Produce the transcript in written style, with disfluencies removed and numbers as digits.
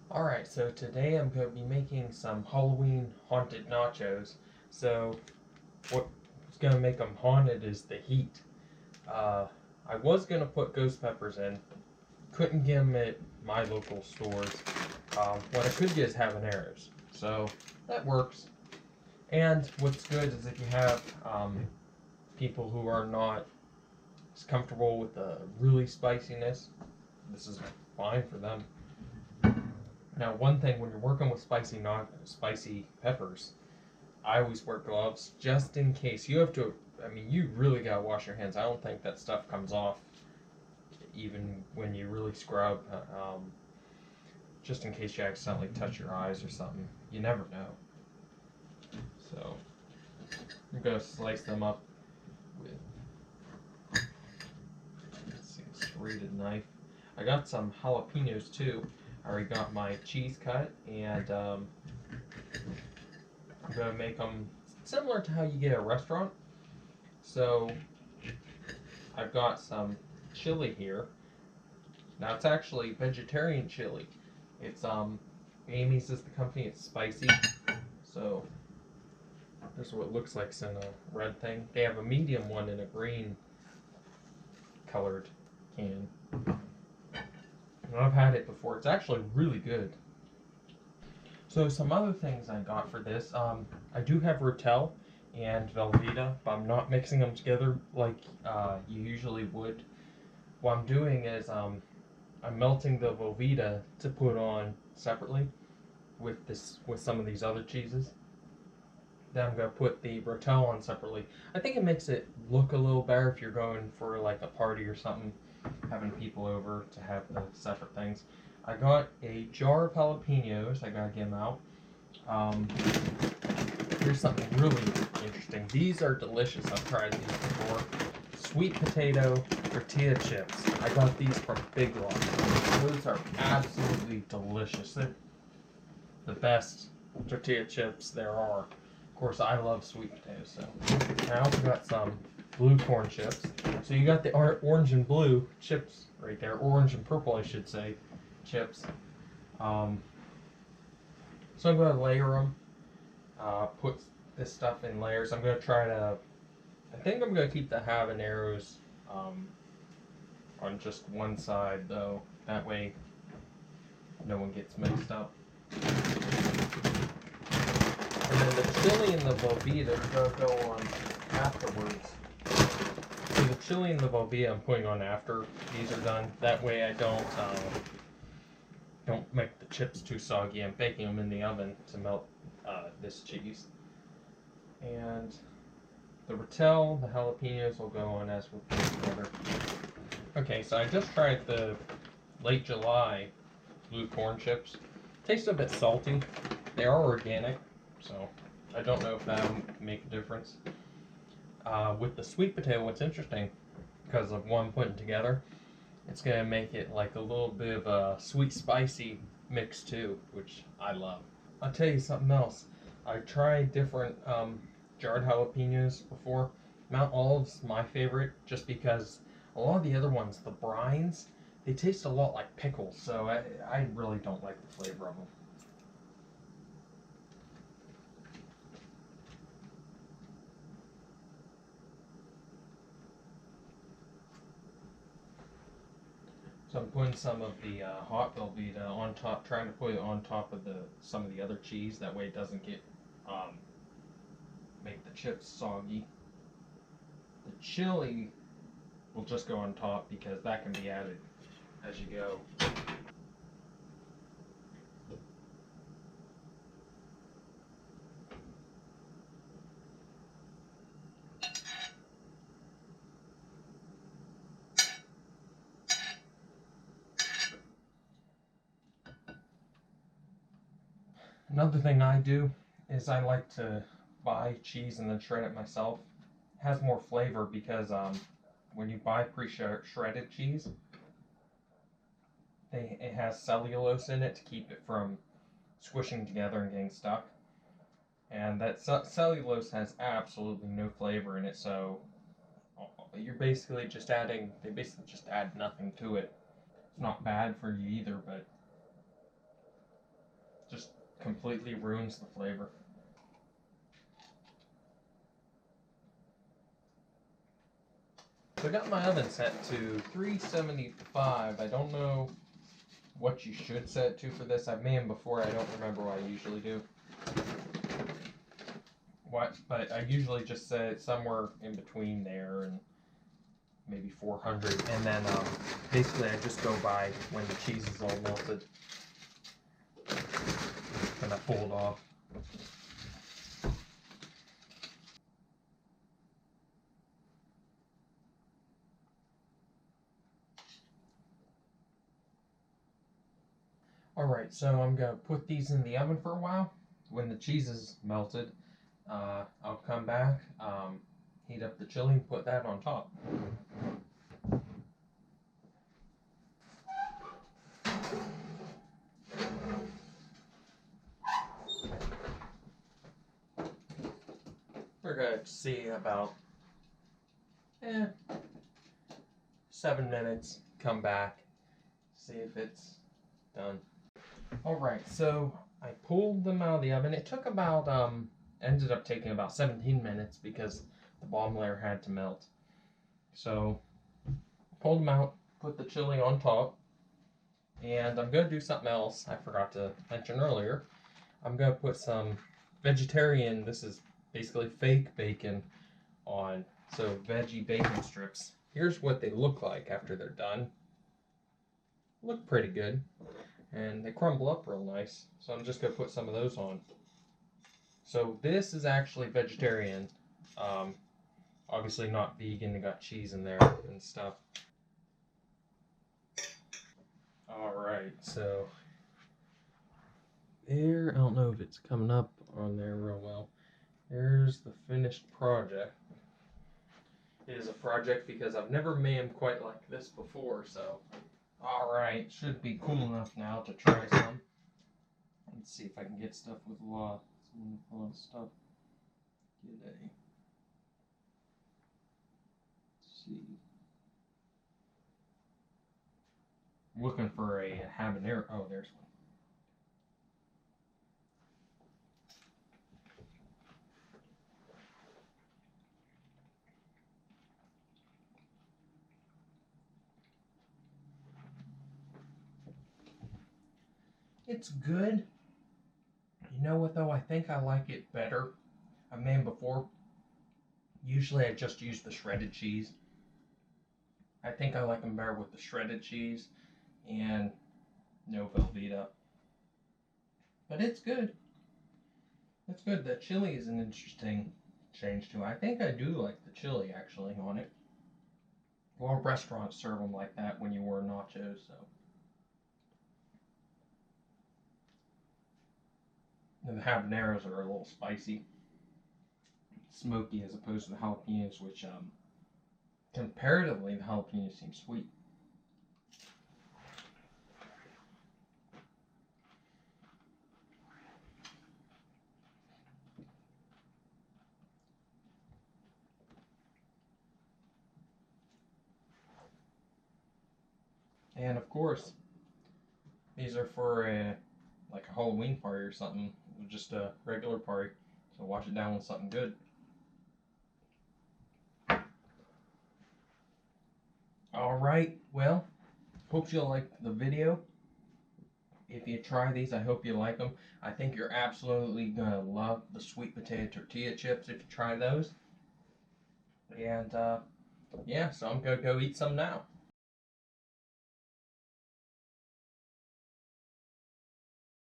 Alright, so today I'm going to be making some Halloween haunted nachos. So, what's going to make them haunted is the heat. Uh, I was going to put ghost peppers in, couldn't get them at my local stores. What I could get is habaneros. So, that works. And what's good is if you have people who are not as comfortable with the really spiciness, this is fine for them. Now, one thing when you're working with spicy peppers, I always wear gloves just in case. You have to. I mean, you really gotta wash your hands. I don't think that stuff comes off even when you really scrub. Just in case you accidentally touch your eyes or something. You never know. So I'm gonna slice them up with a serrated knife. I got some jalapenos too. I already got my cheese cut, and I'm gonna make them similar to how you get at a restaurant. So I've got some chili here. Now it's actually vegetarian chili. It's Amy's is the company. It's spicy. So this is what it looks like in a red thing. They have a medium one in a green colored can. And I've had it before. It's actually really good. So some other things I got for this, I do have Rotel and Velveeta, but I'm not mixing them together like you usually would. What I'm doing is I'm melting the Velveeta to put on separately with some of these other cheeses. Then I'm gonna put the Rotel on separately. I think it makes it look a little better if you're going for like a party or something, having people over to have the separate things. I got a jar of jalapenos. I gotta get them out. Um, Here's something really interesting. These are delicious. I've tried these before. Sweet potato tortilla chips. I got these from Big Lots. Those are absolutely delicious. They're the best tortilla chips there are. Of course, I love sweet potatoes. So I also got some blue corn chips. So you got the orange and blue chips right there. Orange and purple, I should say, chips. Um, so I'm going to layer them. Put this stuff in layers. I'm going to try to. I think I'm going to keep the habaneros on just one side, though. That way, no one gets mixed up. And then the chili and the Velveeta are going to go on afterwards. So the chili and the Velveeta I'm putting on after these are done. That way I don't make the chips too soggy. I'm baking them in the oven to melt this cheese. And the Rotel, the jalapenos will go on as we put it together. Okay, so I just tried the late July blue corn chips. Taste a bit salty. They are organic, so I don't know if that will make a difference. With the sweet potato, what's interesting, because of what I'm putting together, it's going to make it like a little bit of a sweet spicy mix too, which I love. I'll tell you something else. I tried different jarred jalapenos before. Mount Olive's my favorite just because a lot of the other ones, the brines, they taste a lot like pickles, so I really don't like the flavor of them. So I'm putting some of the hot Velveeta on top, trying to put it on top of some of the other cheese. That way it doesn't get make the chips soggy. The chili will just go on top because that can be added as you go. Another thing I do is I like to buy cheese and then shred it myself. It has more flavor because when you buy pre-shredded cheese, it has cellulose in it to keep it from squishing together and getting stuck. And that cellulose has absolutely no flavor in it, so you're basically just adding. They basically just add nothing to it. It's not bad for you either, but completely ruins the flavor. So I got my oven set to 375. I don't know what you should set it to for this. I've made them before. I don't remember what I usually do. But I usually just set it somewhere in between there and maybe 400. And then basically I just go by when the cheese is all melted. And I pull it off. Alright, so I'm going to put these in the oven for a while. When the cheese is melted, I'll come back, heat up the chili, and put that on top. We're going to see about 7 minutes, come back, see if it's done. Alright, so I pulled them out of the oven. It took about, ended up taking about 17 minutes because the bottom layer had to melt. So, pulled them out, put the chili on top, and I'm going to do something else I forgot to mention earlier. I'm going to put some vegetarian, this is basically fake bacon on, so veggie bacon strips. Here's what they look like after they're done. Look pretty good. And they crumble up real nice. So I'm just going to put some of those on. So this is actually vegetarian. Obviously not vegan. They got cheese in there and stuff. Alright, so there, I don't know if it's coming up on there real well. There's the finished project. It is a project because I've never made them quite like this before, so alright, should be cool enough now to try some. Let's see if I can get stuff with a lot of stuff. Let's see. I'm looking for a habanero. Oh, there's one. It's good. You know what though? I think I like it better. I've made them before. Usually I just use the shredded cheese. I think I like them better with the shredded cheese and no Velveeta. But it's good. It's good. The chili is an interesting change too. I think I do like the chili actually on it. A lot of restaurants serve them like that when you order nachos, so. And the habaneros are a little spicy, smoky as opposed to the jalapenos, which comparatively the jalapenos seem sweet. And of course, these are for like a Halloween party or something, just a regular party. So wash it down with something good. Alright, well, hope you liked the video. If you try these, I hope you like them. I think you're absolutely going to love the sweet potato tortilla chips if you try those. And yeah, so I'm going to go eat some now.